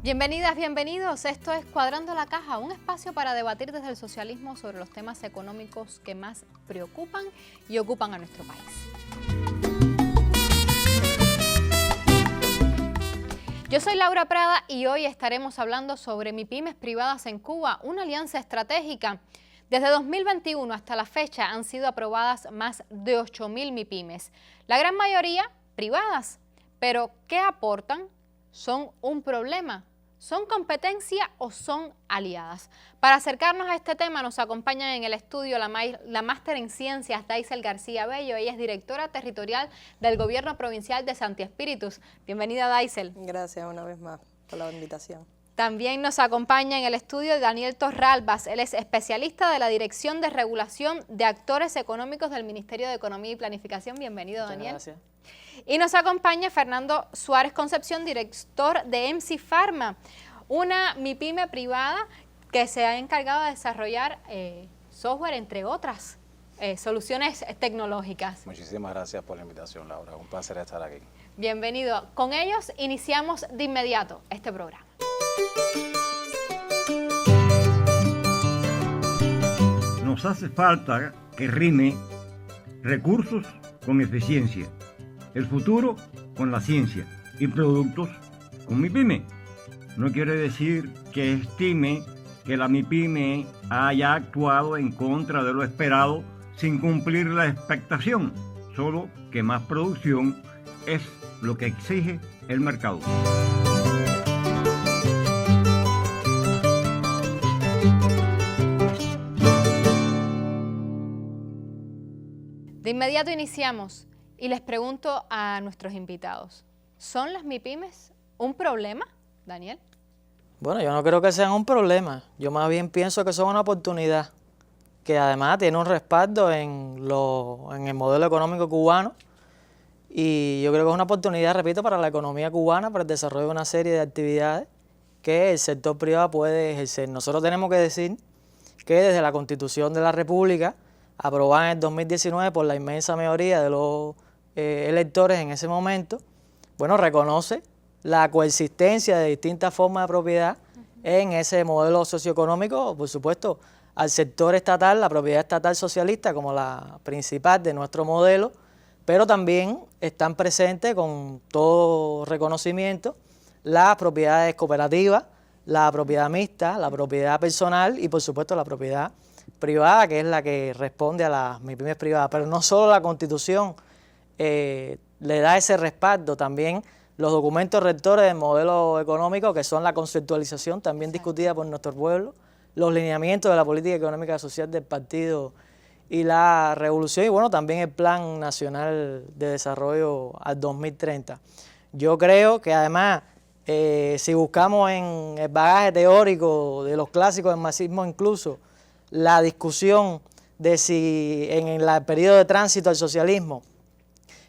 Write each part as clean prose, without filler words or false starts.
Bienvenidas, bienvenidos. Esto es Cuadrando la Caja, un espacio para debatir desde el socialismo sobre los temas económicos que más preocupan y ocupan a nuestro país. Yo soy Laura Prada y hoy estaremos hablando sobre MIPYMES privadas en Cuba, una alianza estratégica. Desde 2021 hasta la fecha han sido aprobadas más de 8.000 MIPYMES, la gran mayoría privadas. Pero, ¿qué aportan? ¿Son un problema? ¿Son competencia o son aliadas? Para acercarnos a este tema nos acompaña en el estudio la máster en ciencias Daisel García Bello. Ella es directora territorial del Gobierno Provincial de Santi Espíritus. Bienvenida, Daisel. Gracias una vez más por la invitación. También nos acompaña en el estudio Daniel Torralbas. Él es especialista de la Dirección de Regulación de Actores Económicos del Ministerio de Economía y Planificación. Bienvenido, Daniel. Muchas gracias. Y nos acompaña Fernando Suárez Concepción, director de MC Pharma, una MIPYME privada que se ha encargado de desarrollar software, entre otras soluciones tecnológicas. Muchísimas gracias por la invitación, Laura. Un placer estar aquí. Bienvenido. Con ellos iniciamos de inmediato este programa. Nos hace falta que rime recursos con eficiencia, el futuro con la ciencia y productos con MIPYME. No quiere decir que estime que la MIPYME haya actuado en contra de lo esperado sin cumplir la expectación, solo que más producción es lo que exige el mercado. De inmediato iniciamos y les pregunto a nuestros invitados, ¿son las MIPYMES un problema, Daniel? Bueno, yo no creo que sean un problema, yo más bien pienso que son una oportunidad, que además tiene un respaldo en el modelo económico cubano, y yo creo que es una oportunidad, repito, para la economía cubana, para el desarrollo de una serie de actividades que el sector privado puede ejercer. Nosotros tenemos que decir que desde la Constitución de la República, aprobada en el 2019 por la inmensa mayoría de los electores en ese momento, bueno, reconoce la coexistencia de distintas formas de propiedad en ese modelo socioeconómico, por supuesto, al sector estatal, la propiedad estatal socialista como la principal de nuestro modelo, pero también están presentes con todo reconocimiento las propiedades cooperativas, la propiedad mixta, la propiedad personal y por supuesto la propiedad privada, que es la que responde a las MIPYMES privadas. Pero no solo la Constitución le da ese respaldo, también los documentos rectores del modelo económico, que son la conceptualización también discutida por nuestro pueblo, los lineamientos de la política económica y social del partido y la revolución, y bueno, también el Plan Nacional de Desarrollo al 2030. Yo creo que además, si buscamos en el bagaje teórico de los clásicos del marxismo incluso, la discusión de si en el periodo de tránsito al socialismo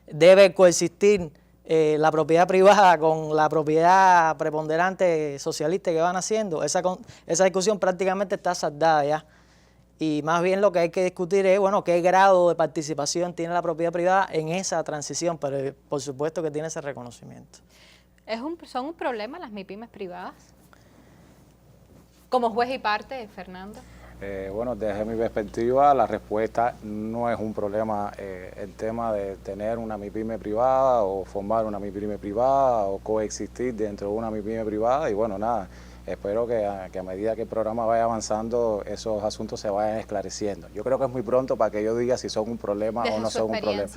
debe coexistir la propiedad privada con la propiedad preponderante socialista que van haciendo, esa discusión prácticamente está saldada ya. Y más bien lo que hay que discutir es, bueno, qué grado de participación tiene la propiedad privada en esa transición, pero por supuesto que tiene ese reconocimiento. ¿Son un problema las MIPYMES privadas? Como juez y parte, Fernando. Bueno, desde mi perspectiva, la respuesta no es un problema el tema de tener una MIPYME privada o formar una MIPYME privada o coexistir dentro de una MIPYME privada y bueno, nada, espero que a medida que el programa vaya avanzando esos asuntos se vayan esclareciendo. Yo creo que es muy pronto para que yo diga si son un problema o no son un problema.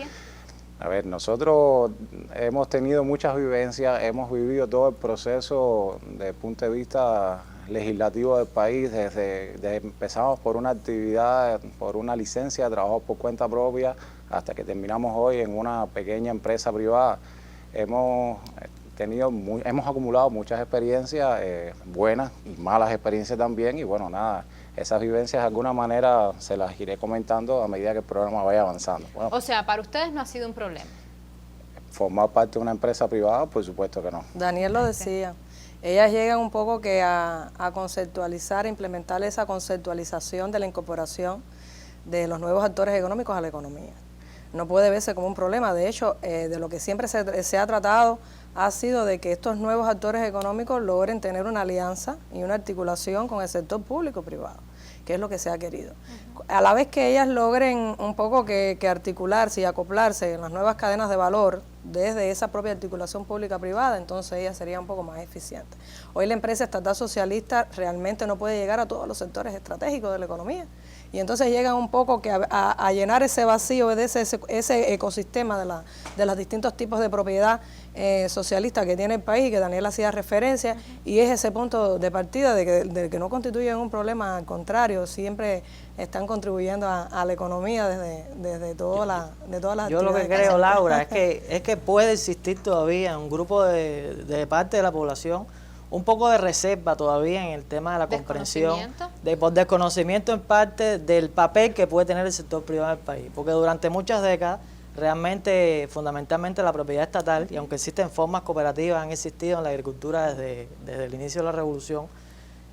A ver, nosotros hemos tenido muchas vivencias, hemos vivido todo el proceso desde el punto de vista legislativo del país, desde empezamos por una actividad, por una licencia de trabajo por cuenta propia, hasta que terminamos hoy en una pequeña empresa privada. Hemos acumulado muchas experiencias, buenas y malas experiencias también, y bueno, nada, esas vivencias de alguna manera se las iré comentando a medida que el programa vaya avanzando. Bueno, o sea, para ustedes no ha sido un problema. Formar parte de una empresa privada, por supuesto que no. Daniel lo decía. Ellas llegan un poco que a conceptualizar, implementar esa conceptualización de la incorporación de los nuevos actores económicos a la economía. no puede verse como un problema. De hecho, de lo que siempre se ha tratado ha sido de que estos nuevos actores económicos logren tener una alianza y una articulación con el sector público-privado, que es lo que se ha querido. A la vez que ellas logren un poco que articularse y acoplarse en las nuevas cadenas de valor desde esa propia articulación pública-privada, entonces ella sería un poco más eficiente. Hoy la empresa estatal socialista realmente no puede llegar a todos los sectores estratégicos de la economía, y entonces llegan un poco que a llenar ese vacío de ese ecosistema de los distintos tipos de propiedad socialista que tiene el país, que Daniel hacía referencia, y es ese punto de partida de que no constituyen un problema, al contrario, siempre están contribuyendo a la economía desde todas las actividades. Yo lo que creo, Laura, es que puede existir todavía un grupo de parte de la población un poco de reserva todavía en el tema de la comprensión, por desconocimiento en parte del papel que puede tener el sector privado del país, porque durante muchas décadas realmente, fundamentalmente la propiedad estatal, y aunque existen formas cooperativas, han existido en la agricultura desde el inicio de la revolución,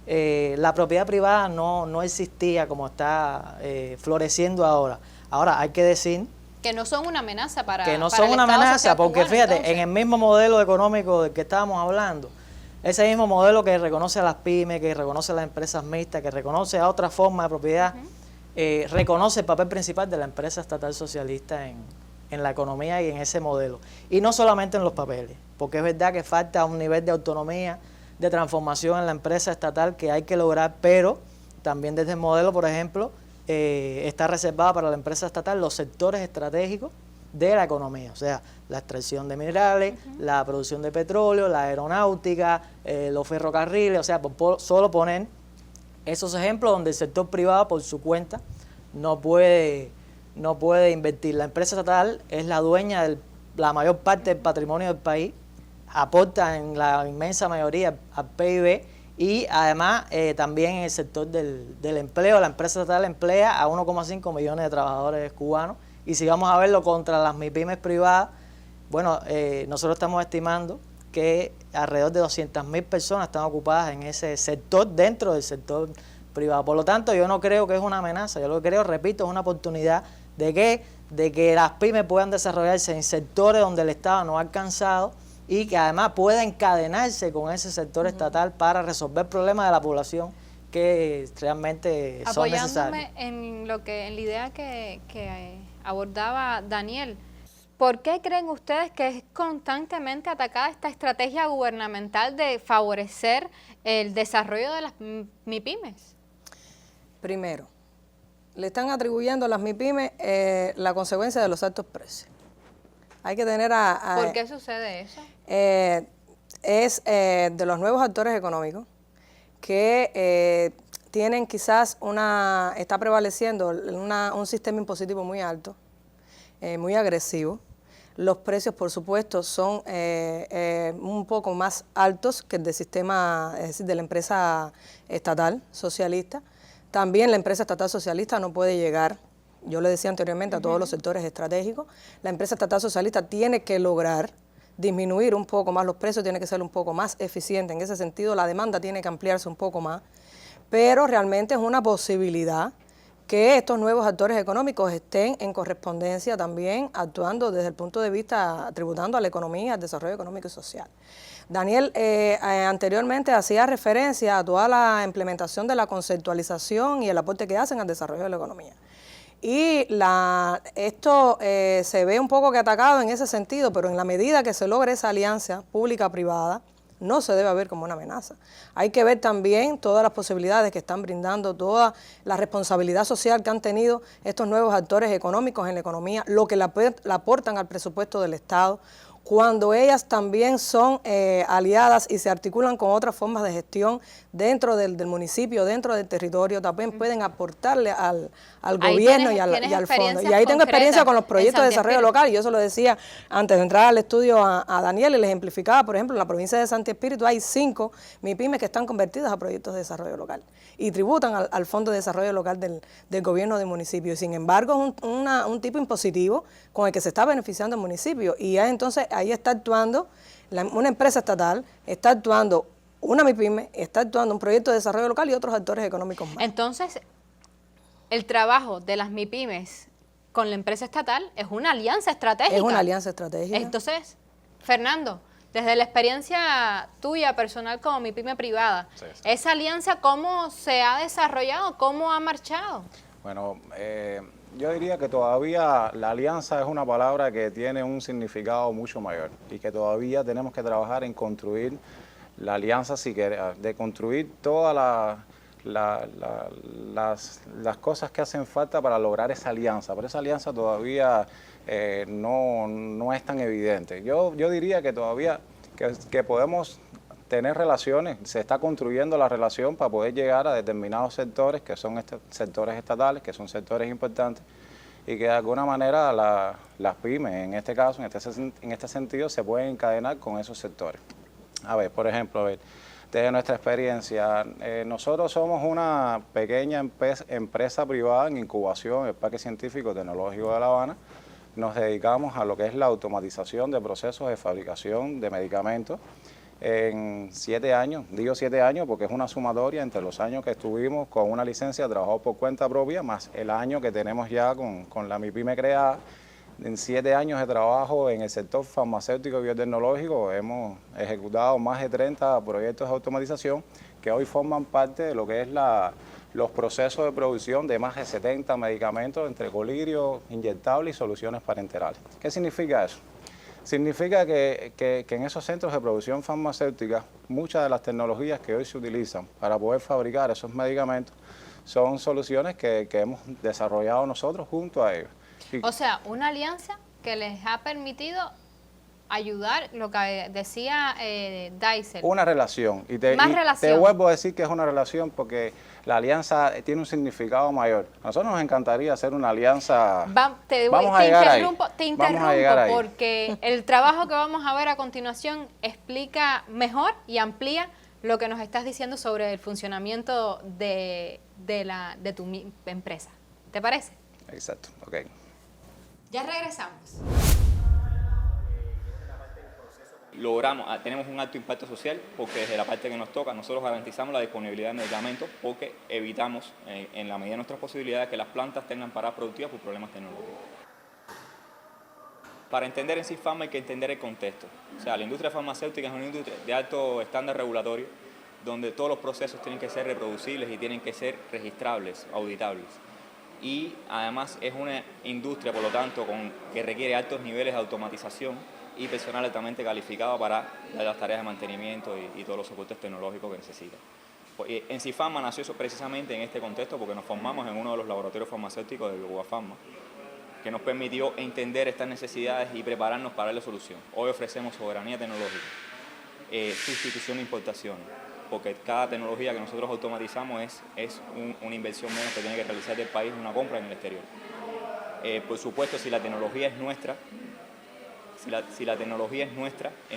la propiedad privada no existía como está floreciendo ahora. Ahora hay que decir que no son una amenaza para que no para son el una Estado amenaza, social porque cubano, fíjate, entonces. en el mismo modelo económico del que estábamos hablando, ese mismo modelo que reconoce a las pymes, que reconoce a las empresas mixtas, que reconoce a otras formas de propiedad, reconoce el papel principal de la empresa estatal socialista en la economía y en ese modelo. Y no solamente en los papeles, porque es verdad que falta un nivel de autonomía, de transformación en la empresa estatal que hay que lograr, pero también desde el modelo, por ejemplo, está reservada para la empresa estatal los sectores estratégicos de la economía, o sea, la extracción de minerales, la producción de petróleo, la aeronáutica, los ferrocarriles, o sea, solo poner esos ejemplos donde el sector privado por su cuenta no puede invertir. La empresa estatal es la dueña de la mayor parte del patrimonio del país, aporta en la inmensa mayoría al PIB y además también en el sector del empleo. La empresa estatal emplea a 1,5 millones de trabajadores cubanos, y si vamos a verlo contra las MIPYMES privadas, bueno, nosotros estamos estimando que alrededor de 200.000 personas están ocupadas en ese sector dentro del sector privado. Por lo tanto, yo no creo que es una amenaza, yo lo que creo, repito, es una oportunidad de que las pymes puedan desarrollarse en sectores donde el Estado no ha alcanzado y que además pueda encadenarse con ese sector estatal para resolver problemas de la población que realmente son necesarios. Apoyándome en la idea que abordaba Daniel, ¿por qué creen ustedes que es constantemente atacada esta estrategia gubernamental de favorecer el desarrollo de las MIPYMES? Primero, le están atribuyendo a las MIPYMES la consecuencia de los altos precios. Hay que tener ¿Por qué sucede eso? Es de los nuevos actores económicos que tienen quizás está prevaleciendo un sistema impositivo muy alto, muy agresivo. Los precios, por supuesto, son un poco más altos que el del sistema, es decir, de la empresa estatal socialista. También la empresa estatal socialista no puede llegar, yo le decía anteriormente, a todos los sectores estratégicos. La empresa estatal socialista tiene que lograr disminuir un poco más los precios, tiene que ser un poco más eficiente. En ese sentido, la demanda tiene que ampliarse un poco más, pero realmente es una posibilidad que estos nuevos actores económicos estén en correspondencia también actuando desde el punto de vista, tributando a la economía, al desarrollo económico y social. Daniel anteriormente hacía referencia a toda la implementación de la conceptualización y el aporte que hacen al desarrollo de la economía. Y esto se ve un poco que atacado en ese sentido, pero en la medida que se logre esa alianza pública-privada, no se debe ver como una amenaza. Hay que ver también todas las posibilidades que están brindando, toda la responsabilidad social que han tenido estos nuevos actores económicos en la economía, lo que le aportan al presupuesto del Estado, cuando ellas también son aliadas y se articulan con otras formas de gestión dentro del municipio, dentro del territorio, también pueden aportarle al gobierno y al fondo. Y ahí tengo experiencia con los proyectos de desarrollo local, y yo se lo decía antes de entrar al estudio a Daniel, y les ejemplificaba, por ejemplo, en la provincia de Santi Espíritu hay 5 MIPYMES que están convertidas a proyectos de desarrollo local y tributan al Fondo de Desarrollo Local del gobierno del municipio. Sin embargo, es un tipo impositivo con el que se está beneficiando el municipio, y entonces ahí está actuando una empresa estatal, está actuando una MIPYME, está actuando un proyecto de desarrollo local y otros actores económicos más. Entonces, el trabajo de las MIPYMES con la empresa estatal es una alianza estratégica. Es una alianza estratégica. Entonces, Fernando, desde la experiencia tuya personal como mi pyme privada, Sí, sí. ¿esa alianza cómo se ha desarrollado? ¿Cómo ha marchado? Bueno, yo diría que todavía la alianza es una palabra que tiene un significado mucho mayor y que todavía tenemos que trabajar en construir la alianza, de construir todas las cosas que hacen falta para lograr esa alianza, pero esa alianza todavía no es tan evidente. Yo diría que todavía que podemos tener relaciones, se está construyendo la relación para poder llegar a determinados sectores que son sectores estatales, que son sectores importantes y que de alguna manera las pymes, en este caso, en este sentido, se pueden encadenar con esos sectores. A ver, por ejemplo, desde nuestra experiencia, nosotros somos una pequeña empresa privada en incubación en el Parque Científico Tecnológico de La Habana. Nos dedicamos a lo que es la automatización de procesos de fabricación de medicamentos en 7 años. Digo 7 años porque es una sumatoria entre los años que estuvimos con una licencia de trabajo por cuenta propia, más el año que tenemos ya con la MIPYME creada. En 7 años de trabajo en el sector farmacéutico y biotecnológico hemos ejecutado más de 30 proyectos de automatización que hoy forman parte de lo que es los procesos de producción de más de 70 medicamentos entre colirio, inyectables y soluciones parenterales. ¿Qué significa eso? Significa que en esos centros de producción farmacéutica muchas de las tecnologías que hoy se utilizan para poder fabricar esos medicamentos son soluciones que hemos desarrollado nosotros junto a ellos. O sea, una alianza que les ha permitido ayudar, lo que decía Daisel. Una relación. Más te relación. vuelvo a decir que es una relación porque la alianza tiene un significado mayor. A nosotros nos encantaría hacer una alianza. Te interrumpo porque el trabajo que vamos a ver a continuación explica mejor y amplía lo que nos estás diciendo sobre el funcionamiento de tu empresa. ¿Te parece? Exacto, ok. Ya regresamos. Tenemos un alto impacto social porque desde la parte que nos toca nosotros garantizamos la disponibilidad de medicamentos porque evitamos en la medida de nuestras posibilidades que las plantas tengan paradas productivas por problemas tecnológicos. Para entender en Sinfarma hay que entender el contexto. O sea, la industria farmacéutica es una industria de alto estándar regulatorio donde todos los procesos tienen que ser reproducibles y tienen que ser registrables, auditables. Y además es una industria, por lo tanto, que requiere altos niveles de automatización y personal altamente calificado para las tareas de mantenimiento y todos los soportes tecnológicos que necesita. En Sinfarma nació eso precisamente en este contexto porque nos formamos en uno de los laboratorios farmacéuticos de Biofarma, que nos permitió entender estas necesidades y prepararnos para darle solución. Hoy ofrecemos soberanía tecnológica, sustitución de importaciones, porque cada tecnología que nosotros automatizamos es una inversión menos que tiene que realizar el país, una compra en el exterior. Por supuesto, si la tecnología es nuestra,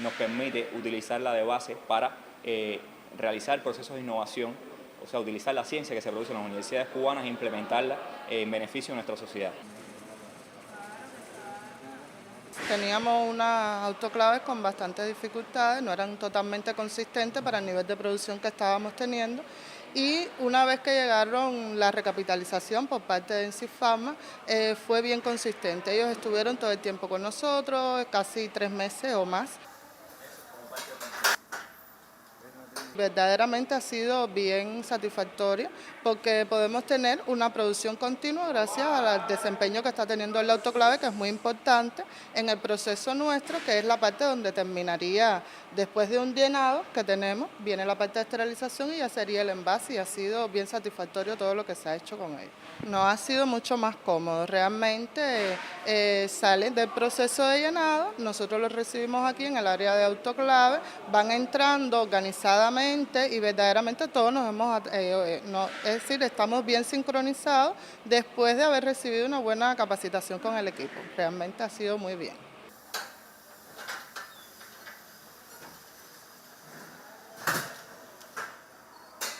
nos permite utilizarla de base para realizar procesos de innovación, o sea, utilizar la ciencia que se produce en las universidades cubanas e implementarla en beneficio de nuestra sociedad. Teníamos unas autoclaves con bastantes dificultades, no eran totalmente consistentes para el nivel de producción que estábamos teniendo. Y una vez que llegaron la recapitalización por parte de Sinfarma, fue bien consistente. Ellos estuvieron todo el tiempo con nosotros, casi 3 meses o más. Verdaderamente ha sido bien satisfactorio porque podemos tener una producción continua gracias al desempeño que está teniendo el autoclave, que es muy importante en el proceso nuestro, que es la parte donde terminaría, después de un llenado que tenemos, viene la parte de esterilización y ya sería el envase, y ha sido bien satisfactorio todo lo que se ha hecho con ellos. No ha sido mucho más cómodo, realmente salen del proceso de llenado, nosotros los recibimos aquí en el área de autoclave, van entrando organizadamente y verdaderamente todos es decir, estamos bien sincronizados después de haber recibido una buena capacitación con el equipo. Realmente ha sido muy bien.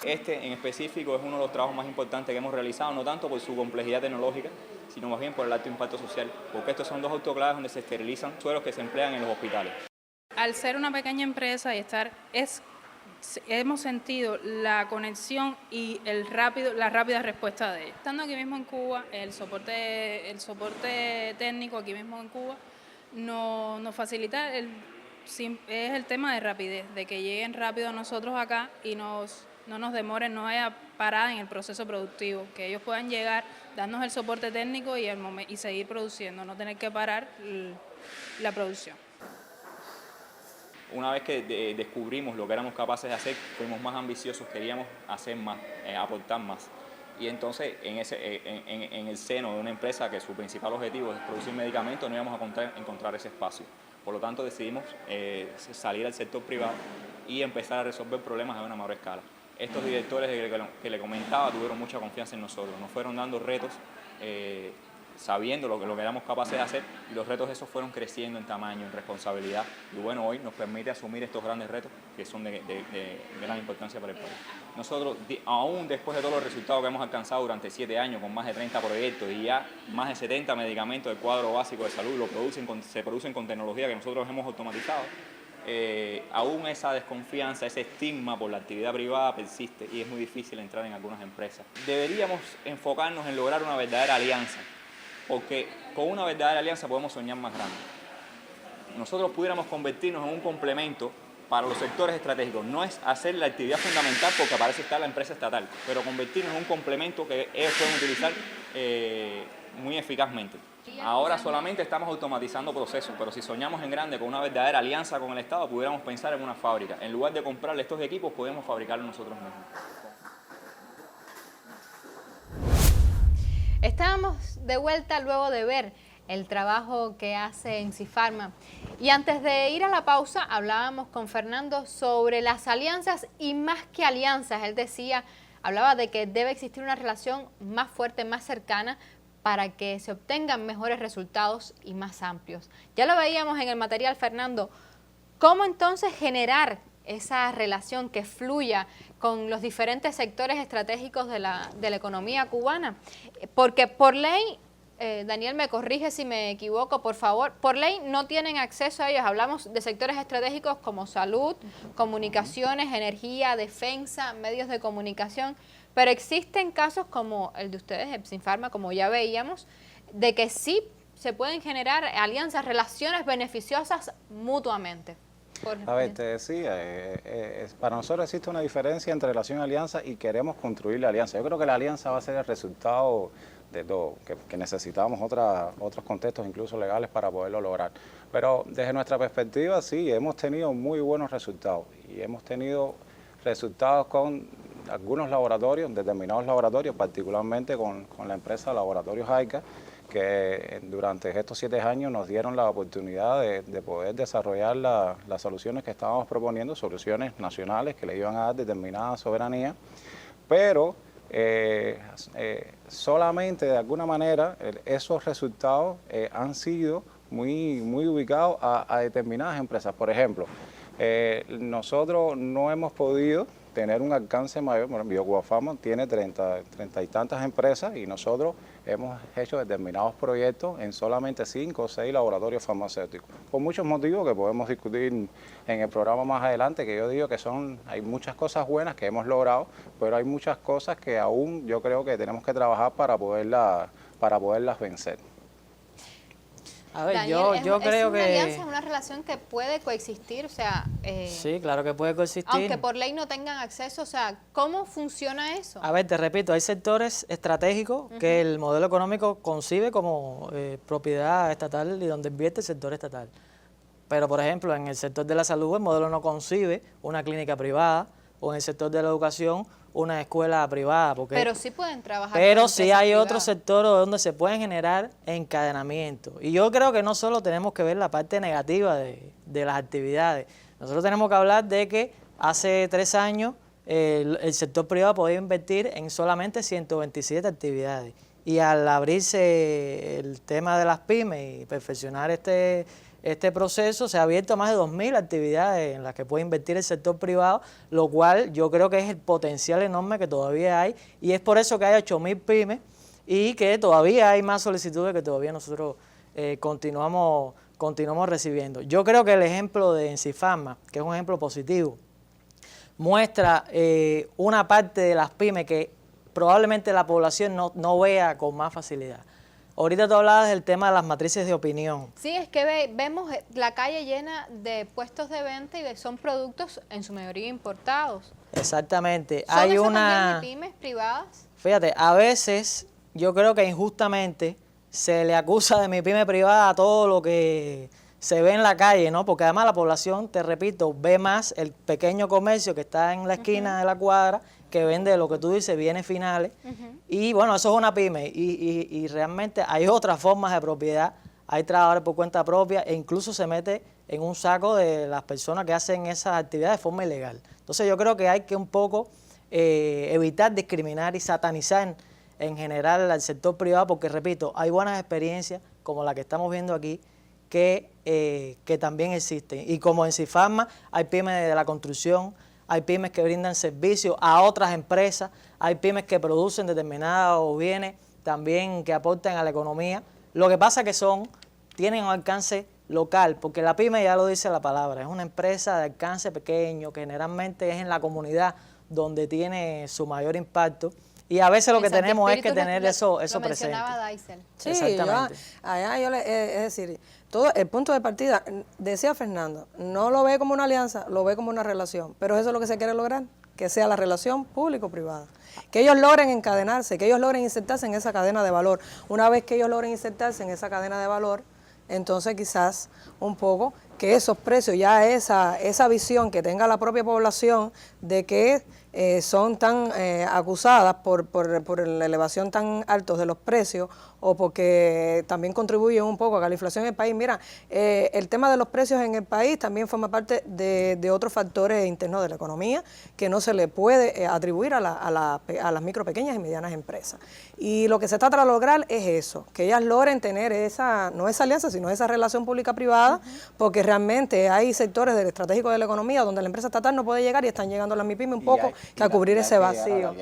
Este en específico es uno de los trabajos más importantes que hemos realizado, no tanto por su complejidad tecnológica, sino más bien por el alto impacto social, porque estos son 2 autoclaves donde se esterilizan sueros que se emplean en los hospitales. Al ser una pequeña empresa y es hemos sentido la conexión y la rápida respuesta de ellos. Estando aquí mismo en Cuba, el soporte técnico aquí mismo en Cuba nos facilita es el tema de rapidez, de que lleguen rápido a nosotros acá y no nos demoren, no haya parada en el proceso productivo, que ellos puedan llegar, darnos el soporte técnico y seguir produciendo, no tener que parar la producción. Una vez que descubrimos lo que éramos capaces de hacer, fuimos más ambiciosos, queríamos hacer más, aportar más. Y entonces en el seno de una empresa que su principal objetivo es producir medicamentos, no íbamos a encontrar ese espacio. Por lo tanto decidimos salir al sector privado y empezar a resolver problemas a una mayor escala. Estos directores que le comentaba tuvieron mucha confianza en nosotros, nos fueron dando retos sabiendo lo que éramos capaces de hacer, y los retos esos fueron creciendo en tamaño, en responsabilidad, y bueno, hoy nos permite asumir estos grandes retos que son de gran importancia para el país. Nosotros, aún después de todos los resultados que hemos alcanzado durante 7 años, con más de 30 proyectos y ya más de 70 medicamentos del cuadro básico de salud se producen con tecnología que nosotros hemos automatizado, aún esa desconfianza, ese estigma por la actividad privada persiste y es muy difícil entrar en algunas empresas. Deberíamos enfocarnos en lograr una verdadera alianza, porque con una verdadera alianza podemos soñar más grande. Nosotros pudiéramos convertirnos en un complemento para los sectores estratégicos. No es hacer la actividad fundamental porque aparece estar la empresa estatal, pero convertirnos en un complemento que ellos pueden utilizar muy eficazmente. Ahora solamente estamos automatizando procesos, pero si soñamos en grande con una verdadera alianza con el Estado, pudiéramos pensar en una fábrica. En lugar de comprarle estos equipos, podemos fabricarlos nosotros mismos. Estábamos de vuelta luego de ver el trabajo que hace Ensifarma. Y antes de ir a la pausa, hablábamos con Fernando sobre las alianzas y más que alianzas. Él hablaba de que debe existir una relación más fuerte, más cercana, para que se obtengan mejores resultados y más amplios. Ya lo veíamos en el material, Fernando. ¿Cómo entonces generar esa relación que fluya con los diferentes sectores estratégicos de la economía cubana? Porque por ley, Daniel me corrige si me equivoco, por favor, por ley no tienen acceso a ellos. Hablamos de sectores estratégicos como salud, comunicaciones, energía, defensa, medios de comunicación, pero existen casos como el de ustedes, Ensifarma, como ya veíamos, de que sí se pueden generar alianzas, relaciones beneficiosas mutuamente. A ver, te decía, para nosotros existe una diferencia entre relación y alianza y queremos construir la alianza. Yo creo que la alianza va a ser el resultado de todo, que necesitamos otros contextos, incluso legales, para poderlo lograr. Pero desde nuestra perspectiva, sí, hemos tenido muy buenos resultados y hemos tenido resultados con algunos laboratorios, determinados laboratorios, particularmente con la empresa Laboratorios AICA, que durante estos 7 años nos dieron la oportunidad de poder desarrollar las soluciones que estábamos proponiendo, soluciones nacionales que le iban a dar determinada soberanía, pero solamente de alguna manera esos resultados han sido muy ubicados a determinadas empresas. Por ejemplo, nosotros no hemos podido tener un alcance mayor. Bueno, BioCuba Pharma tiene 30 y tantas empresas y nosotros hemos hecho determinados proyectos en solamente 5 o 6 laboratorios farmacéuticos. Por muchos motivos que podemos discutir en el programa más adelante, que yo digo que hay muchas cosas buenas que hemos logrado, pero hay muchas cosas que aún yo creo que tenemos que trabajar para poderlas vencer. A ver, Daniel, yo creo que... ¿Es una alianza, una relación que puede coexistir? O sea, sí, claro que puede coexistir. Aunque por ley no tengan acceso, o sea, ¿cómo funciona eso? A ver, te repito, hay sectores estratégicos que el modelo económico concibe como propiedad estatal y donde invierte el sector estatal. Pero, por ejemplo, en el sector de la salud el modelo no concibe una clínica privada, o en el sector de la educación una escuela privada. Pero sí pueden trabajar. Pero sí hay otro sector donde se pueden generar encadenamientos. Y yo creo que no solo tenemos que ver la parte negativa de las actividades. Nosotros tenemos que hablar de que hace 3 años el sector privado podía invertir en solamente 127 actividades. Y al abrirse el tema de las pymes y perfeccionar este proceso, se ha abierto a más de 2.000 actividades en las que puede invertir el sector privado, lo cual yo creo que es el potencial enorme que todavía hay, y es por eso que hay 8.000 pymes y que todavía hay más solicitudes que todavía nosotros continuamos recibiendo. Yo creo que el ejemplo de Ensifarma, que es un ejemplo positivo, muestra una parte de las pymes que probablemente la población no vea con más facilidad. Ahorita tú hablabas del tema de las matrices de opinión. Sí, es que vemos la calle llena de puestos de venta y son productos en su mayoría importados. Exactamente. ¿Son Hay eso una... también pymes privadas? Fíjate, a veces yo creo que injustamente se le acusa de mi pyme privada a todo lo que se ve en la calle, ¿no? Porque además la población, te repito, ve más el pequeño comercio que está en la esquina de la cuadra, que vende lo que tú dices, bienes finales. Y bueno, eso es una pyme. Y realmente hay otras formas de propiedad. Hay trabajadores por cuenta propia e incluso se mete en un saco de las personas que hacen esas actividades de forma ilegal. Entonces yo creo que hay que un poco evitar discriminar y satanizar en general al sector privado, porque repito, hay buenas experiencias como la que estamos viendo aquí que también existen. Y como en Cifarma hay pymes de la construcción, hay pymes que brindan servicios a otras empresas, hay pymes que producen determinados bienes también que aportan a la economía. Lo que pasa es que tienen un alcance local, porque la pyme ya lo dice la palabra, es una empresa de alcance pequeño que generalmente es en la comunidad donde tiene su mayor impacto. Y a veces lo que tenemos es que tener eso presente. Sí, exactamente. Es decir, todo el punto de partida, decía Fernando, no lo ve como una alianza, lo ve como una relación, pero eso es lo que se quiere lograr, que sea la relación público-privada. Que ellos logren encadenarse, que ellos logren insertarse en esa cadena de valor. Una vez que ellos logren insertarse en esa cadena de valor, entonces quizás un poco que esos precios, ya esa visión que tenga la propia población de que son tan acusadas por la elevación tan altos de los precios o porque también contribuyen un poco a que la inflación en el país. Mira, el tema de los precios en el país también forma parte de otros factores internos de la economía que no se le puede atribuir a las micro, pequeñas y medianas empresas. Y lo que se trata de lograr es eso, que ellas logren tener no esa alianza, sino esa relación pública-privada, porque realmente hay sectores del estratégico de la economía donde la empresa estatal no puede llegar y están llegando las MIPYME un poco a cubrir ese vacío.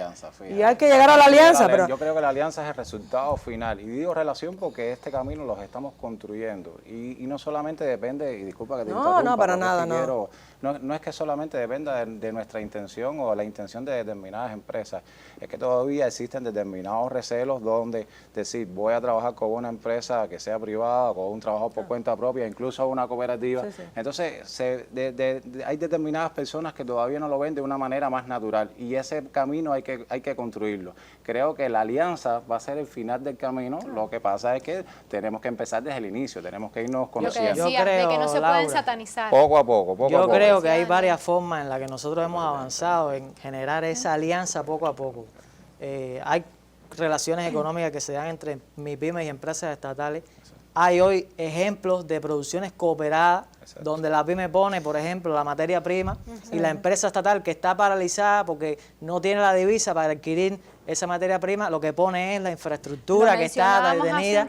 Y hay que llegar a la alianza. Pero yo creo que la alianza es el resultado final. Y digo relación porque este camino los estamos construyendo. Y no solamente depende, y disculpa que te interrumpa. No, para nada, no. No es que solamente dependa de nuestra intención o la intención de determinadas empresas. Es que todavía existen determinados recelos donde decir, voy a trabajar con una empresa que sea privada, con un trabajo por cuenta propia, incluso una cooperativa. Sí. Entonces, hay determinadas personas que todavía no lo ven de una manera más natural y ese camino hay que construirlo. Creo que la alianza va a ser el final del camino. Lo que pasa es que tenemos que empezar desde el inicio, tenemos que irnos conociendo. Lo que decías, de que no se pueden satanizar. Poco a poco. Yo creo que hay varias formas en las que nosotros hemos avanzado en generar esa alianza poco a poco. Hay relaciones económicas que se dan entre MIPYMES y empresas estatales. Hay hoy ejemplos de producciones cooperadas, donde la pyme pone, por ejemplo, la materia prima y la empresa estatal que está paralizada porque no tiene la divisa para adquirir esa materia prima, lo que pone es la infraestructura que está detenida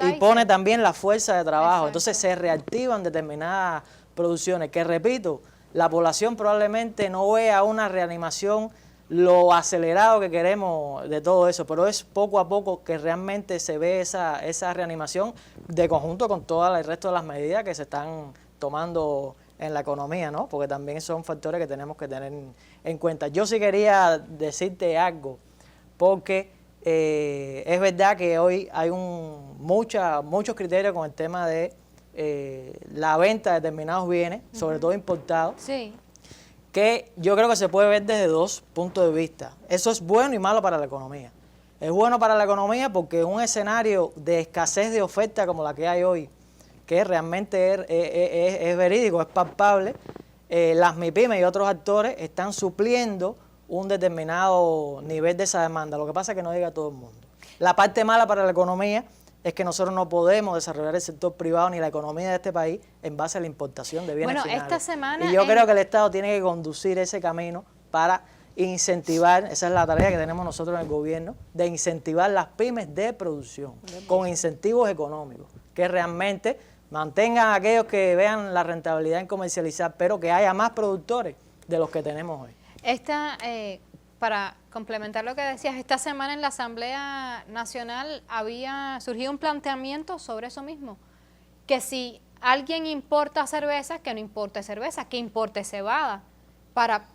y pone también la fuerza de trabajo. Exacto. Entonces se reactivan determinadas producciones que, repito, la población probablemente no vea una reanimación lo acelerado que queremos de todo eso, pero es poco a poco que realmente se ve esa reanimación de conjunto con todo el resto de las medidas que se están tomando en la economía, ¿no? Porque también son factores que tenemos que tener en cuenta. Yo sí quería decirte algo, porque es verdad que hoy hay muchos criterios con el tema de la venta de determinados bienes, sobre todo importados. Sí. Que yo creo que se puede ver desde dos puntos de vista. Eso es bueno y malo para la economía. Es bueno para la economía porque un escenario de escasez de oferta como la que hay hoy, que realmente es verídico, es palpable, las MIPYMES y otros actores están supliendo un determinado nivel de esa demanda. Lo que pasa es que no llega a todo el mundo. La parte mala para la economía es que nosotros no podemos desarrollar el sector privado ni la economía de este país en base a la importación de bienes finales. Esta semana y yo creo que el Estado tiene que conducir ese camino para incentivar, esa es la tarea que tenemos nosotros en el gobierno, de incentivar las pymes de producción con incentivos económicos, que realmente mantengan a aquellos que vean la rentabilidad en comercializar, pero que haya más productores de los que tenemos hoy. Para complementar lo que decías, esta semana en la Asamblea Nacional había surgido un planteamiento sobre eso mismo, que si alguien importa cervezas, que no importe cerveza, que importe cebada, para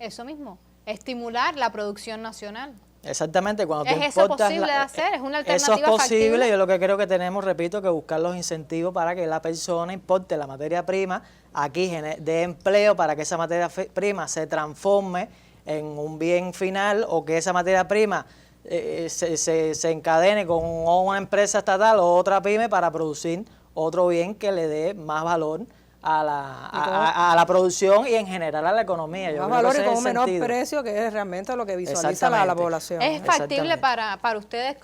eso mismo, estimular la producción nacional. Exactamente, cuando tú ¿Es eso importas posible de hacer? ¿Es una alternativa Eso es posible, factible? yo lo que creo que tenemos, repito, que buscar los incentivos para que la persona importe la materia prima, aquí de empleo para que esa materia prima se transforme en un bien final o que esa materia prima se encadene con una empresa estatal o otra pyme para producir otro bien que le dé más valor a la producción y en general a la economía. Yo Más creo valor que y ese con es un el menor sentido. precio, que es realmente lo que visualiza la Exactamente. población. ¿Es factible Exactamente. para ustedes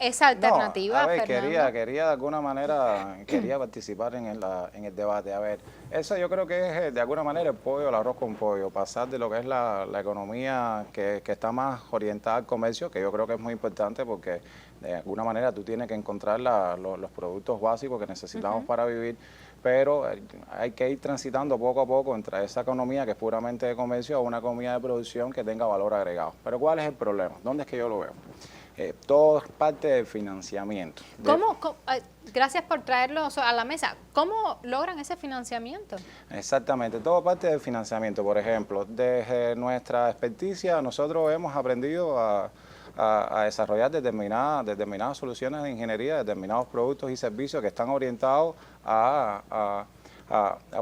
esa alternativa, No, a ver, Fernando? quería de alguna manera, quería participar en el debate. A ver, eso yo creo que es de alguna manera el pollo, el arroz con pollo, pasar de lo que es la economía que está más orientada al comercio, que yo creo que es muy importante porque de alguna manera tú tienes que encontrar los productos básicos que necesitamos para vivir, pero hay que ir transitando poco a poco entre esa economía que es puramente de comercio a una economía de producción que tenga valor agregado. Pero ¿cuál es el problema? ¿Dónde es que yo lo veo? Todo es parte del financiamiento. Gracias por traerlo a la mesa. ¿Cómo logran ese financiamiento? Exactamente, todo parte del financiamiento. Por ejemplo, desde nuestra experticia nosotros hemos aprendido a desarrollar determinadas soluciones de ingeniería, determinados productos y servicios que están orientados a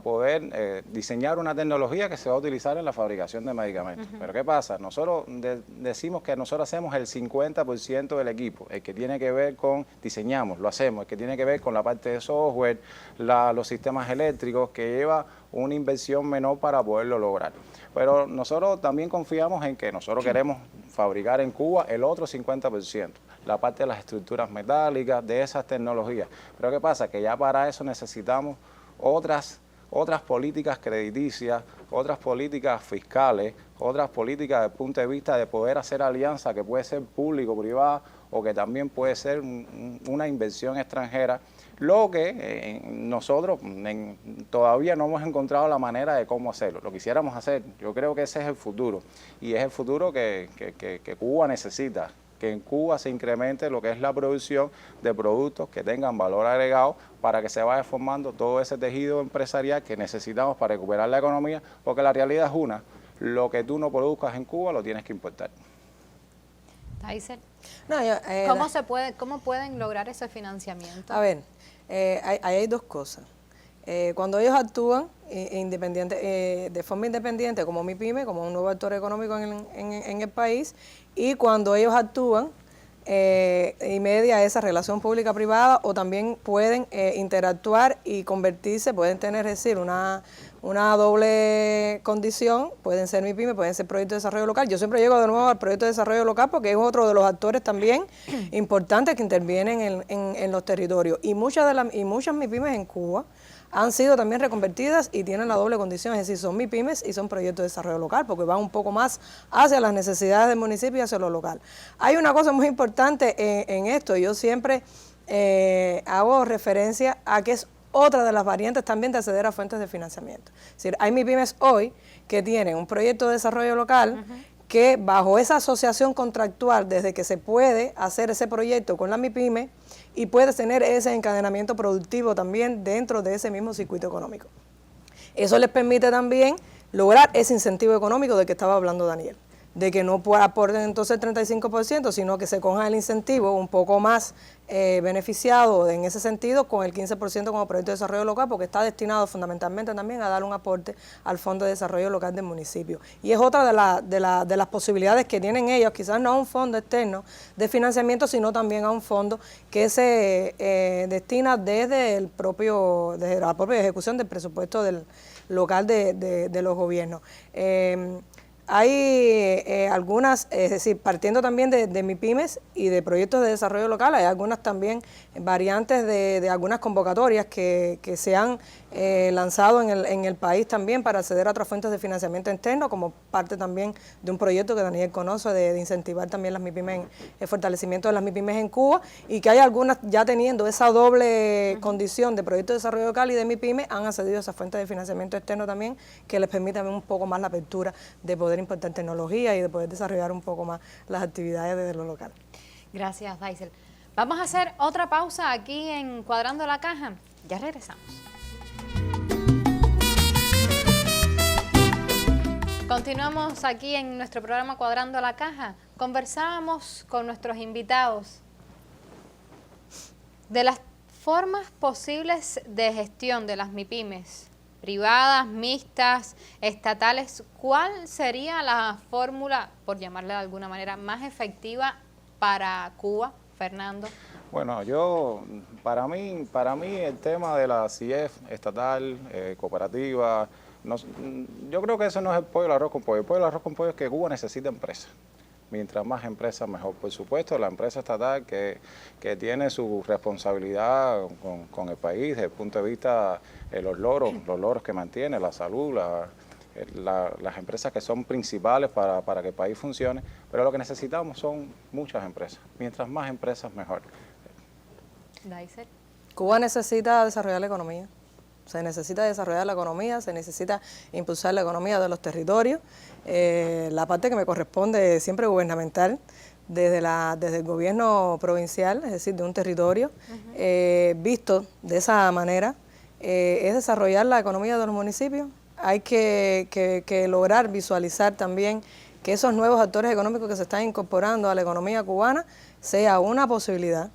poder diseñar una tecnología que se va a utilizar en la fabricación de medicamentos. Pero ¿qué pasa? Nosotros decimos que nosotros hacemos el 50% del equipo, el que tiene que ver con, diseñamos, lo hacemos, el que tiene que ver con la parte de software, los sistemas eléctricos, que lleva una inversión menor para poderlo lograr. Pero nosotros también confiamos en que nosotros queremos fabricar en Cuba el otro 50%, la parte de las estructuras metálicas, de esas tecnologías. Pero ¿qué pasa? Que ya para eso necesitamos otras políticas crediticias, otras políticas fiscales, otras políticas desde el punto de vista de poder hacer alianza que puede ser público-privada o que también puede ser una inversión extranjera, lo que nosotros todavía no hemos encontrado la manera de cómo hacerlo. Lo quisiéramos hacer, yo creo que ese es el futuro y es el futuro que Cuba necesita, que en Cuba se incremente lo que es la producción de productos que tengan valor agregado para que se vaya formando todo ese tejido empresarial que necesitamos para recuperar la economía, porque la realidad es una, lo que tú no produzcas en Cuba lo tienes que importar. Taisel, No, ¿cómo pueden lograr ese financiamiento? A ver, hay dos cosas. Cuando ellos actúan de forma independiente, como MIPYME, como un nuevo actor económico en el país, y cuando ellos actúan y media esa relación pública-privada, o también pueden interactuar y convertirse, pueden tener, es decir, una doble condición, pueden ser MIPYME, pueden ser proyectos de desarrollo local. Yo siempre llego de nuevo al proyecto de desarrollo local porque es otro de los actores también importantes que intervienen en los territorios. Y muchas MIPYMEs en Cuba han sido también reconvertidas y tienen la doble condición, es decir, son MIPYMEs y son proyectos de desarrollo local, porque van un poco más hacia las necesidades del municipio y hacia lo local. Hay una cosa muy importante en esto, yo siempre hago referencia a que es otra de las variantes también de acceder a fuentes de financiamiento. Es decir, hay MIPYMEs hoy que tienen un proyecto de desarrollo local que bajo esa asociación contractual, desde que se puede hacer ese proyecto con la MIPYME, y puedes tener ese encadenamiento productivo también dentro de ese mismo circuito económico. Eso les permite también lograr ese incentivo económico del que estaba hablando Daniel, de que no aporten entonces el 35%, sino que se coja el incentivo un poco más beneficiado en ese sentido con el 15% como proyecto de desarrollo local, porque está destinado fundamentalmente también a dar un aporte al Fondo de Desarrollo Local del municipio. Y es otra de las posibilidades que tienen ellos, quizás no a un fondo externo de financiamiento, sino también a un fondo que se destina desde la propia ejecución del presupuesto del local de los gobiernos. Hay algunas, es decir, partiendo también de MIPYMEs y de proyectos de desarrollo local, hay algunas también variantes de algunas convocatorias que se han lanzado en el país también para acceder a otras fuentes de financiamiento externo, como parte también de un proyecto que Daniel conoce de incentivar también las MIPYMEs, el fortalecimiento de las MIPYMEs en Cuba, y que hay algunas ya teniendo esa doble condición de proyecto de desarrollo local y de MIPYME, han accedido a esas fuentes de financiamiento externo también, que les permite un poco más la apertura de poder importar tecnología y de poder desarrollar un poco más las actividades desde lo local. Gracias, Taisel. Vamos a hacer otra pausa aquí en Cuadrando la Caja. Ya regresamos. Continuamos aquí en nuestro programa Cuadrando la Caja. Conversábamos con nuestros invitados de las formas posibles de gestión de las MIPYMES, privadas, mixtas, estatales. ¿Cuál sería la fórmula, por llamarle de alguna manera, más efectiva para Cuba, Fernando? Bueno, para mí el tema de la CIEF estatal, cooperativa, yo creo que eso no es el pollo del arroz con pollo. El pollo del arroz con pollo es que Cuba necesita empresas. Mientras más empresas, mejor. Por supuesto, la empresa estatal que tiene su responsabilidad con el país desde el punto de vista de los logros que mantiene, la salud, las empresas que son principales para que el país funcione, pero lo que necesitamos son muchas empresas. Mientras más empresas, mejor. Daiser. Cuba necesita desarrollar la economía. Se necesita desarrollar la economía, se necesita impulsar la economía de los territorios. La parte que me corresponde siempre gubernamental, desde el gobierno provincial, es decir, de un territorio, visto de esa manera, es desarrollar la economía de los municipios. Hay que lograr visualizar también que esos nuevos actores económicos que se están incorporando a la economía cubana sea una posibilidad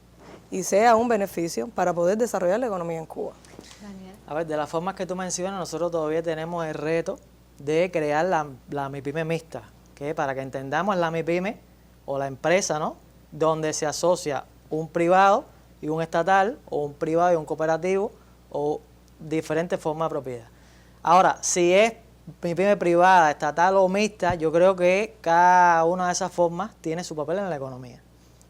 y sea un beneficio para poder desarrollar la economía en Cuba. Daniel. A ver, de las formas que tú mencionas, nosotros todavía tenemos el reto de crear la MIPYME mixta, que para que entendamos la MIPYME o la empresa, ¿no?, donde se asocia un privado y un estatal, o un privado y un cooperativo, o diferentes formas de propiedad. Ahora, si es MIPYME privada, estatal o mixta, yo creo que cada una de esas formas tiene su papel en la economía,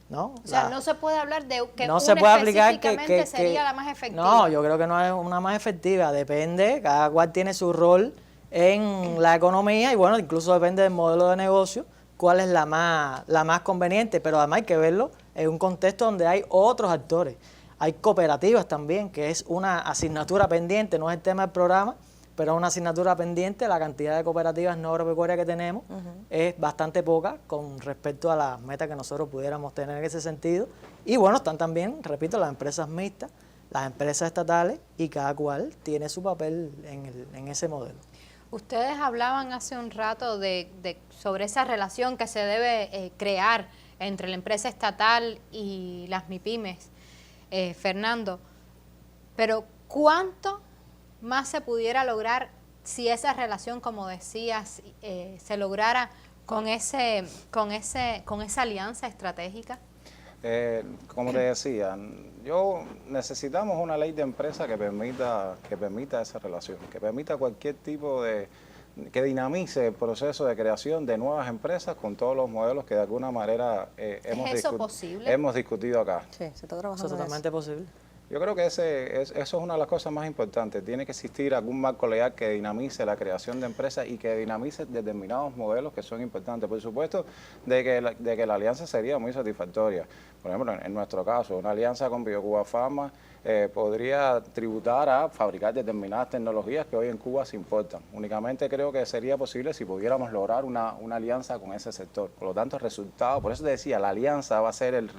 ¿no? O sea, no se puede hablar de que no una se puede aplicar específicamente sería la más efectiva. No, yo creo que no es una más efectiva, depende, cada cual tiene su rol en la economía y bueno, incluso depende del modelo de negocio, cuál es la más conveniente, pero además hay que verlo en un contexto donde hay otros actores. Hay cooperativas también, que es una asignatura pendiente, no es el tema del programa, pero es una asignatura pendiente. La cantidad de cooperativas no agropecuarias que tenemos es bastante poca con respecto a las metas que nosotros pudiéramos tener en ese sentido. Y bueno, están también, repito, las empresas mixtas, las empresas estatales, y cada cual tiene su papel en ese modelo. Ustedes hablaban hace un rato sobre esa relación que se debe crear entre la empresa estatal y las MIPYMES, Fernando, pero ¿cuánto más se pudiera lograr si esa relación, como decías, se lograra con esa alianza estratégica? Como te decía, necesitamos una ley de empresa que permita esa relación, que permita cualquier tipo que dinamice el proceso de creación de nuevas empresas con todos los modelos que de alguna manera hemos discutido acá. Sí, se está trabajando. Eso es totalmente posible. Yo creo que eso es una de las cosas más importantes. Tiene que existir algún marco legal que dinamice la creación de empresas y que dinamice determinados modelos que son importantes. Por supuesto, de que la alianza sería muy satisfactoria. Por ejemplo, en nuestro caso, una alianza con BioCuba Pharma podría tributar a fabricar determinadas tecnologías que hoy en Cuba se importan. Únicamente creo que sería posible si pudiéramos lograr una alianza con ese sector. Por lo tanto, el resultado, por eso te decía, la alianza va a ser el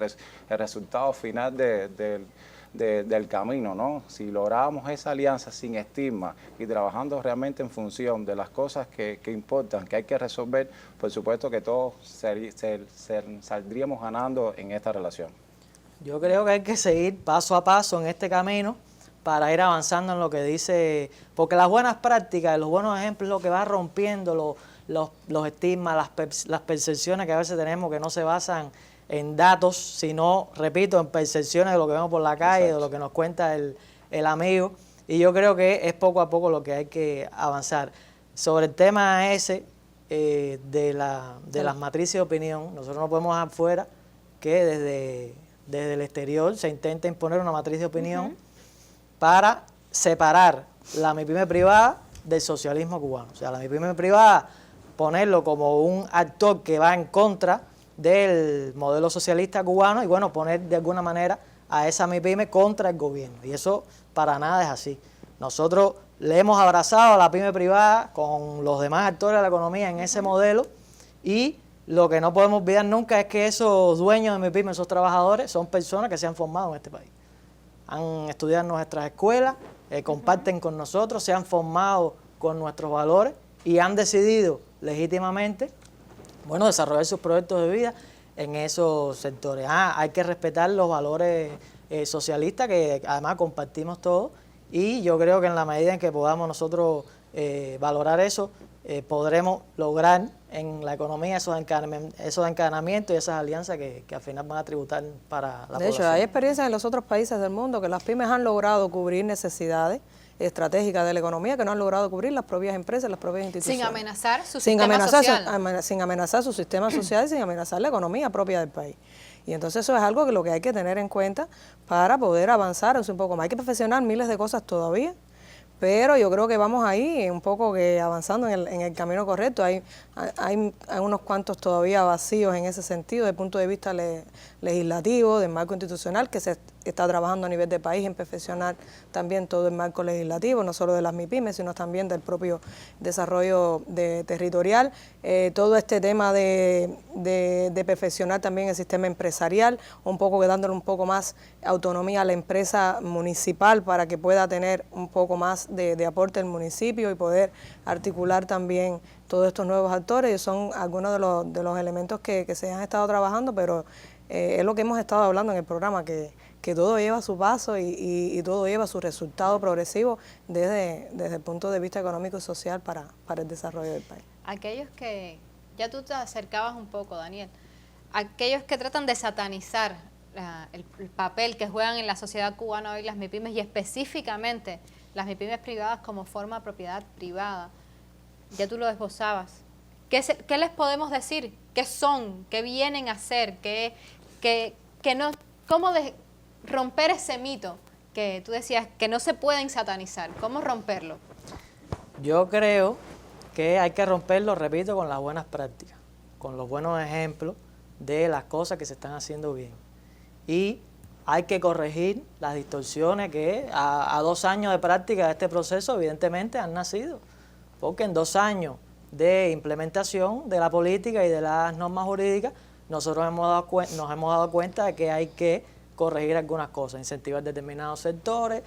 resultado final del camino, ¿no? Si logramos esa alianza sin estigma y trabajando realmente en función de las cosas que importan, que hay que resolver, por supuesto que todos saldríamos ganando en esta relación. Yo creo que hay que seguir paso a paso en este camino para ir avanzando en lo que dice, porque las buenas prácticas, los buenos ejemplos, lo que va rompiendo los estigmas, las percepciones que a veces tenemos que no se basan en datos, sino, repito, en percepciones de lo que vemos por la calle, Exacto. De lo que nos cuenta el amigo, y yo creo que es poco a poco lo que hay que avanzar. Sobre el tema ese de las matrices de opinión, nosotros no podemos dejar fuera que desde el exterior se intenta imponer una matriz de opinión para separar la MIPYME privada del socialismo cubano. O sea, la MIPYME privada, ponerlo como un actor que va en contra del modelo socialista cubano y bueno, poner de alguna manera a esa MIPYME contra el gobierno. Y eso para nada es así. Nosotros le hemos abrazado a la pyme privada con los demás actores de la economía en ese modelo, y lo que no podemos olvidar nunca es que esos dueños de MIPYME, esos trabajadores, son personas que se han formado en este país. Han estudiado en nuestras escuelas, comparten con nosotros, se han formado con nuestros valores y han decidido legítimamente, bueno, desarrollar sus proyectos de vida en esos sectores. Hay que respetar los valores socialistas que además compartimos todos, y yo creo que en la medida en que podamos nosotros valorar eso, podremos lograr en la economía esos encadenamientos y esas alianzas que al final van a tributar para la población. De hecho, hay experiencias en los otros países del mundo que las pymes han logrado cubrir necesidades estratégicas de la economía que no han logrado cubrir las propias empresas, las propias instituciones. Sin amenazar su sistema social. Sin amenazar su sistema social y sin amenazar la economía propia del país. Y entonces eso es algo que lo que hay que tener en cuenta para poder avanzar un poco más. Hay que perfeccionar miles de cosas todavía, pero yo creo que vamos ahí un poco que avanzando en el camino correcto. Hay unos cuantos todavía vacíos en ese sentido, desde el punto de vista legislativo, del marco institucional, que se está trabajando a nivel de país en perfeccionar también todo el marco legislativo, no solo de las MIPYMES, sino también del propio desarrollo territorial. Todo este tema de perfeccionar también el sistema empresarial, un poco dándole un poco más autonomía a la empresa municipal para que pueda tener un poco más de aporte el municipio y poder articular también todos estos nuevos actores. Y son algunos de los elementos que se han estado trabajando, pero es lo que hemos estado hablando en el programa, que todo lleva su paso y todo lleva su resultado progresivo desde el punto de vista económico y social para el desarrollo del país. Aquellos que, ya tú te acercabas un poco, Daniel, aquellos que tratan de satanizar el papel que juegan en la sociedad cubana hoy las MIPYMES, y específicamente las MIPYMES privadas como forma de propiedad privada, ya tú lo esbozabas. ¿Qué les podemos decir? ¿Qué son? ¿Qué vienen a hacer? ¿Cómo romper ese mito que tú decías que no se pueden satanizar? ¿Cómo romperlo? Yo creo que hay que romperlo, repito, con las buenas prácticas, con los buenos ejemplos de las cosas que se están haciendo bien. Y hay que corregir las distorsiones que a 2 años de práctica de este proceso evidentemente han nacido, porque en 2 años de implementación de la política y de las normas jurídicas, nosotros nos hemos dado cuenta de que hay que corregir algunas cosas, incentivar determinados sectores,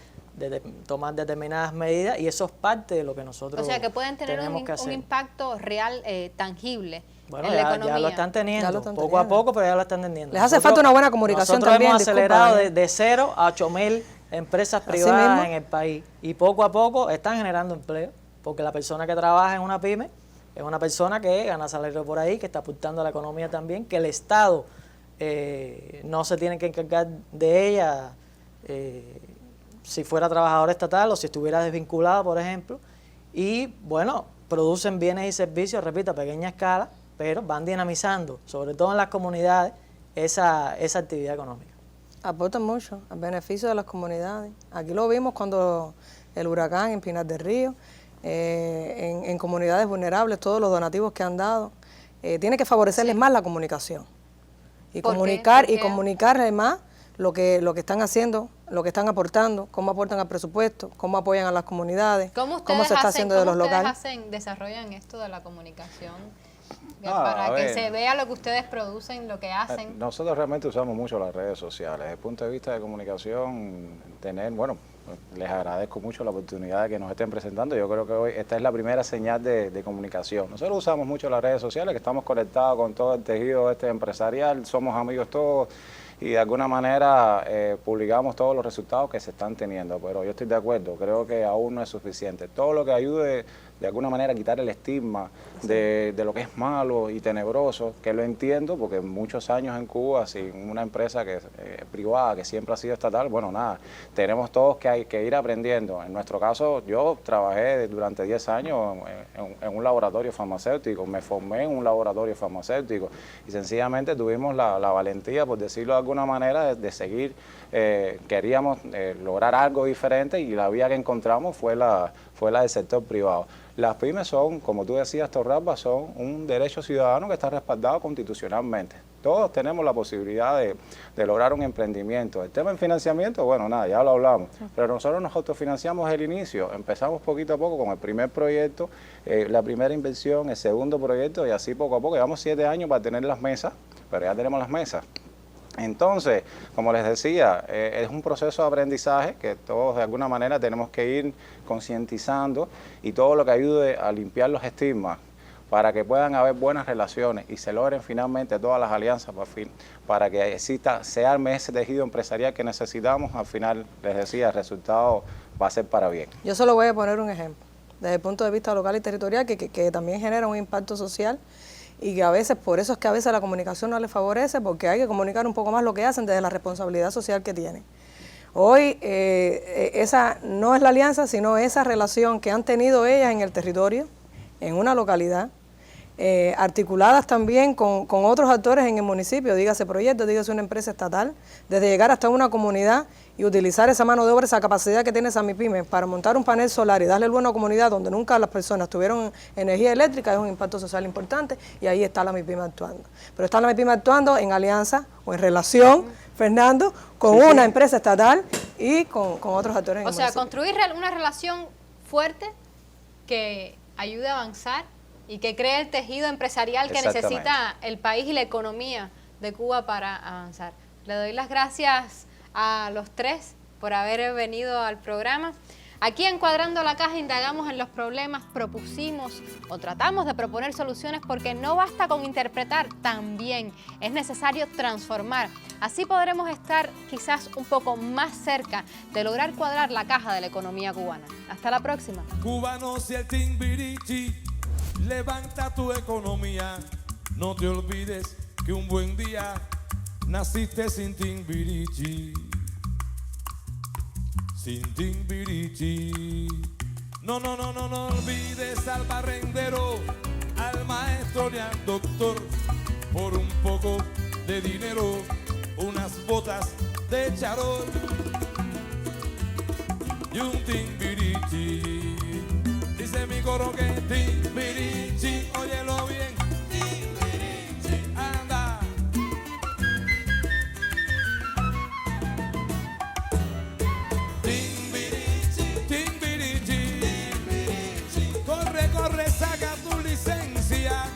tomar determinadas medidas, y eso es parte de lo que nosotros tenemos que hacer. O sea, que pueden tener un impacto real, tangible, bueno, en la economía. Ya lo están teniendo, poco a poco, pero ya lo están teniendo. Les hace falta una buena comunicación también. Nosotros hemos acelerado de 0 a 8.000 empresas privadas en el país, y poco a poco están generando empleo, porque la persona que trabaja en una pyme es una persona que gana salario por ahí, que está aportando a la economía también, que el Estado no se tiene que encargar de ella si fuera trabajador estatal o si estuviera desvinculado, por ejemplo, y bueno, producen bienes y servicios, repito, a pequeña escala, pero van dinamizando, sobre todo en las comunidades, esa actividad económica. Aportan mucho al beneficio de las comunidades. Aquí lo vimos cuando el huracán en Pinar del Río, en comunidades vulnerables, todos los donativos que han dado. Tiene que favorecerles más la comunicación y comunicarles más lo que están haciendo, lo que están aportando, cómo aportan al presupuesto, cómo apoyan a las comunidades, cómo se está haciendo de los locales. ¿Cómo desarrollan esto de la comunicación? Para que se vea lo que ustedes producen, lo que hacen. Nosotros realmente usamos mucho las redes sociales. Desde el punto de vista de comunicación, les agradezco mucho la oportunidad de que nos estén presentando. Yo creo que hoy esta es la primera señal de comunicación. Nosotros usamos mucho las redes sociales, que estamos conectados con todo el tejido empresarial, somos amigos todos, y de alguna manera publicamos todos los resultados que se están teniendo. Pero yo estoy de acuerdo, creo que aún no es suficiente. Todo lo que ayude de alguna manera a quitar el estigma de lo que es malo y tenebroso, que lo entiendo, porque muchos años en Cuba, sin una empresa privada, que siempre ha sido estatal, bueno, nada, tenemos todos que ir aprendiendo. En nuestro caso, yo trabajé durante 10 años en un laboratorio farmacéutico, me formé en un laboratorio farmacéutico, y sencillamente tuvimos la valentía, por decirlo de alguna manera, de seguir. Queríamos lograr algo diferente, y la vía que encontramos fue la del sector privado. Las pymes son, como tú decías, Torralba, son un derecho ciudadano que está respaldado constitucionalmente. Todos tenemos la posibilidad de lograr un emprendimiento. El tema del financiamiento, bueno, nada, ya lo hablamos, pero nosotros nos autofinanciamos el inicio. Empezamos poquito a poco con el primer proyecto, la primera inversión, el segundo proyecto, y así poco a poco. Llevamos 7 años para tener las mesas, pero ya tenemos las mesas. Entonces, como les decía, es un proceso de aprendizaje que todos de alguna manera tenemos que ir concientizando, y todo lo que ayude a limpiar los estigmas, para que puedan haber buenas relaciones y se logren finalmente todas las alianzas para que se arme ese tejido empresarial que necesitamos, al final, les decía, el resultado va a ser para bien. Yo solo voy a poner un ejemplo, desde el punto de vista local y territorial, que también genera un impacto social y que a veces, por eso es que a veces la comunicación no les favorece, porque hay que comunicar un poco más lo que hacen desde la responsabilidad social que tienen. Hoy esa no es la alianza, sino esa relación que han tenido ellas en el territorio, en una localidad, articuladas también con otros actores en el municipio, dígase proyectos, dígase una empresa estatal, desde llegar hasta una comunidad y utilizar esa mano de obra, esa capacidad que tiene esa MIPYME para montar un panel solar y darle luz a una comunidad donde nunca las personas tuvieron energía eléctrica, es un impacto social importante y ahí está la MIPYME actuando. Pero está la MIPYME actuando en alianza o en relación, Fernando, con una empresa estatal y con otros actores en el municipio. O sea, construir una relación fuerte que ayude a avanzar y que cree el tejido empresarial que necesita el país y la economía de Cuba para avanzar. Le doy las gracias a los tres por haber venido al programa. Aquí en Cuadrando la Caja indagamos en los problemas, propusimos o tratamos de proponer soluciones porque no basta con interpretar, también es necesario transformar. Así podremos estar quizás un poco más cerca de lograr cuadrar la caja de la economía cubana. Hasta la próxima. Cubanos y el Timbirichi, levanta tu economía. No te olvides que un buen día naciste sin Timbirichi. Sin Timbirichi. No olvides al barrendero, al maestro y al doctor. Por un poco de dinero, unas botas de charol y un Timbirichi. Dice mi coro que Timbirichi, óyelo bien, Timbirichi, anda. Timbirichi, Timbirichi, Timbirichi, corre, saca tu licencia.